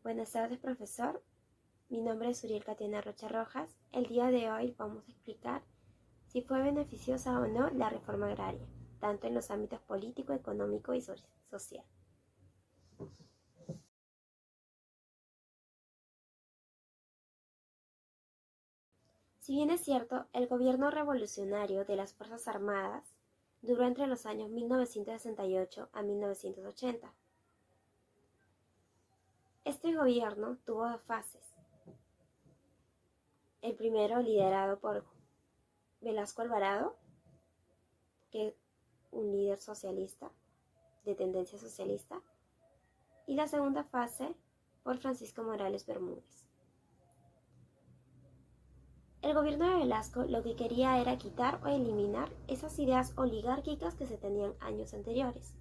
Buenas tardes, profesor. Mi nombre es Uriel Catiana Rocha Rojas. El día de hoy vamos a explicar si fue beneficiosa o no la reforma agraria, tanto en los ámbitos político, económico y social. Si bien es cierto, el gobierno revolucionario de las Fuerzas Armadas duró entre los años 1968 a 1980. Este gobierno tuvo dos fases. El primero liderado por Velasco Alvarado, que es un líder socialista, de tendencia socialista, y la segunda fase por Francisco Morales Bermúdez. El gobierno de Velasco lo que quería era quitar o eliminar esas ideas oligárquicas que se tenían años anteriores,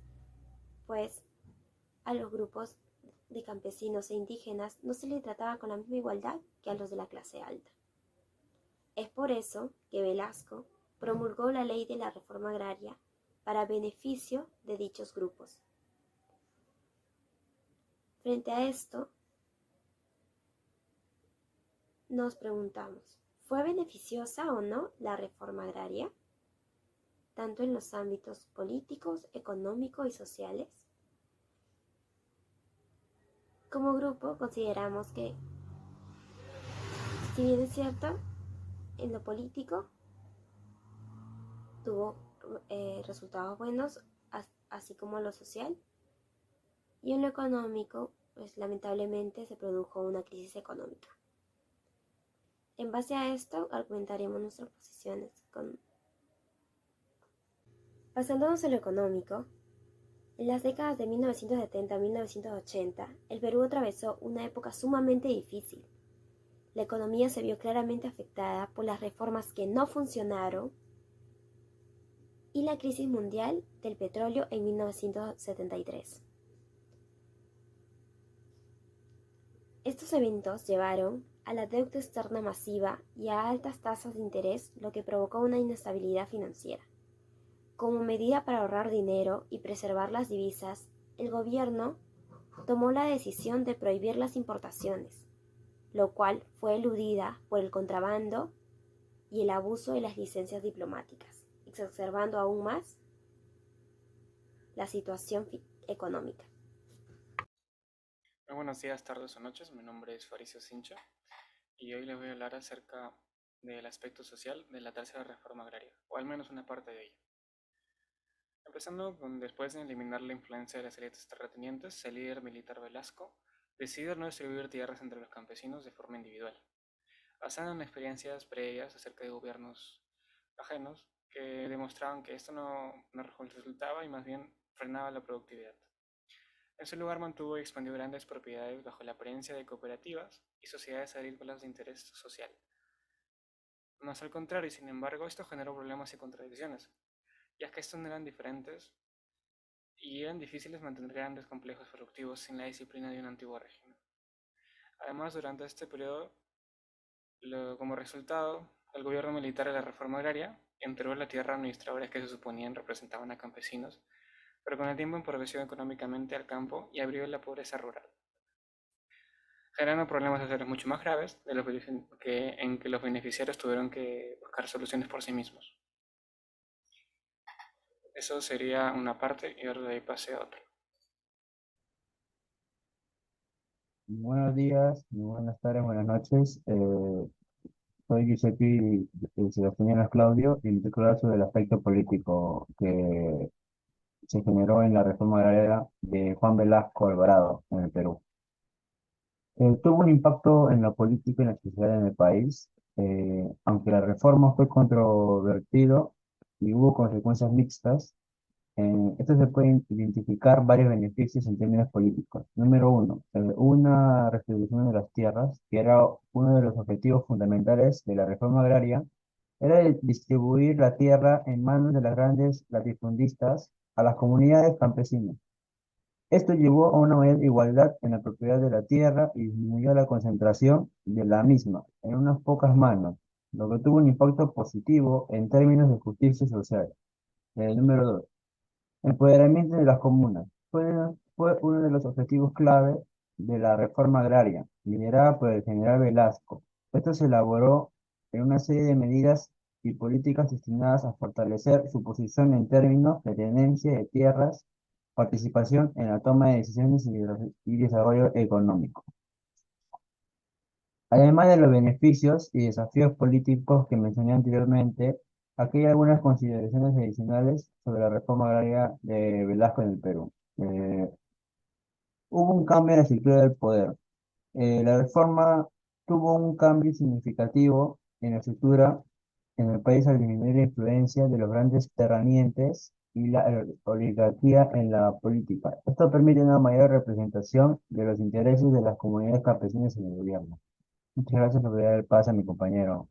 pues a los grupos de campesinos e indígenas no se les trataba con la misma igualdad que a los de la clase alta. Es por eso que Velasco promulgó la ley de la reforma agraria para beneficio de dichos grupos. Frente a esto, nos preguntamos, ¿fue beneficiosa o no la reforma agraria, tanto en los ámbitos políticos, económicos y sociales? Como grupo consideramos que, si bien es cierto, en lo político tuvo resultados buenos, así como en lo social, y en lo económico, pues lamentablemente se produjo una crisis económica. En base a esto, argumentaremos nuestras posiciones. Basándonos en lo económico, en las décadas de 1970 a 1980, el Perú atravesó una época sumamente difícil. La economía se vio claramente afectada por las reformas que no funcionaron y la crisis mundial del petróleo en 1973. Estos eventos llevaron a la deuda externa masiva y a altas tasas de interés, lo que provocó una inestabilidad financiera. Como medida para ahorrar dinero y preservar las divisas, el gobierno tomó la decisión de prohibir las importaciones, lo cual fue eludida por el contrabando y el abuso de las licencias diplomáticas, exacerbando aún más la situación económica. Muy buenos días, tardes o noches. Mi nombre es Faricio Sincha y hoy les voy a hablar acerca del aspecto social de la tercera reforma agraria, o al menos una parte de ella. Empezando con después de eliminar la influencia de las élites terratenientes, el líder militar Velasco decidió no distribuir tierras entre los campesinos de forma individual, basado en experiencias previas acerca de gobiernos ajenos que demostraban que esto no resultaba y más bien frenaba la productividad. En su lugar mantuvo y expandió grandes propiedades bajo la apariencia de cooperativas y sociedades agrícolas de interés social. Más al contrario, sin embargo, esto generó problemas y contradicciones, ya que estos no eran diferentes y eran difíciles mantener grandes complejos productivos sin la disciplina de un antiguo régimen. Además, durante este periodo, como resultado, el gobierno militar de la reforma agraria entregó la tierra a administradores que se suponían representaban a campesinos, pero con el tiempo empobreció económicamente al campo y abrió la pobreza rural, generando problemas sociales mucho más graves en que los beneficiarios tuvieron que buscar soluciones por sí mismos. Eso sería una parte y ahora de ahí pase a otra. Buenos días, muy buenas tardes, buenas noches. Soy Giuseppe Sebastián Claudio y les quiero hablar sobre el aspecto político que se generó en la reforma agraria de Juan Velasco Alvarado en el Perú. Tuvo un impacto en la política y en la sociedad en el país, aunque la reforma fue controvertido y hubo consecuencias mixtas. Esto se pueden identificar varios beneficios en términos políticos. Número uno, una redistribución de las tierras, que era uno de los objetivos fundamentales de la reforma agraria, era el distribuir la tierra en manos de las grandes latifundistas a las comunidades campesinas. Esto llevó a una mayor igualdad en la propiedad de la tierra y disminuyó la concentración de la misma en unas pocas manos, lo que tuvo un impacto positivo en términos de justicia social. Número dos, empoderamiento de las comunas. Fue uno de los objetivos clave de la reforma agraria, liderada por el general Velasco. Esto se elaboró en una serie de medidas y políticas destinadas a fortalecer su posición en términos de tenencia de tierras, participación en la toma de decisiones y desarrollo económico. Además de los beneficios y desafíos políticos que mencioné anteriormente, aquí hay algunas consideraciones adicionales sobre la reforma agraria de Velasco en el Perú. Hubo un cambio en la estructura del poder. La reforma tuvo un cambio significativo en la estructura en el país al disminuir la influencia de los grandes terratenientes y la oligarquía en la política. Esto permite una mayor representación de los intereses de las comunidades campesinas en el gobierno. Muchas gracias por dar el paso a mi compañero.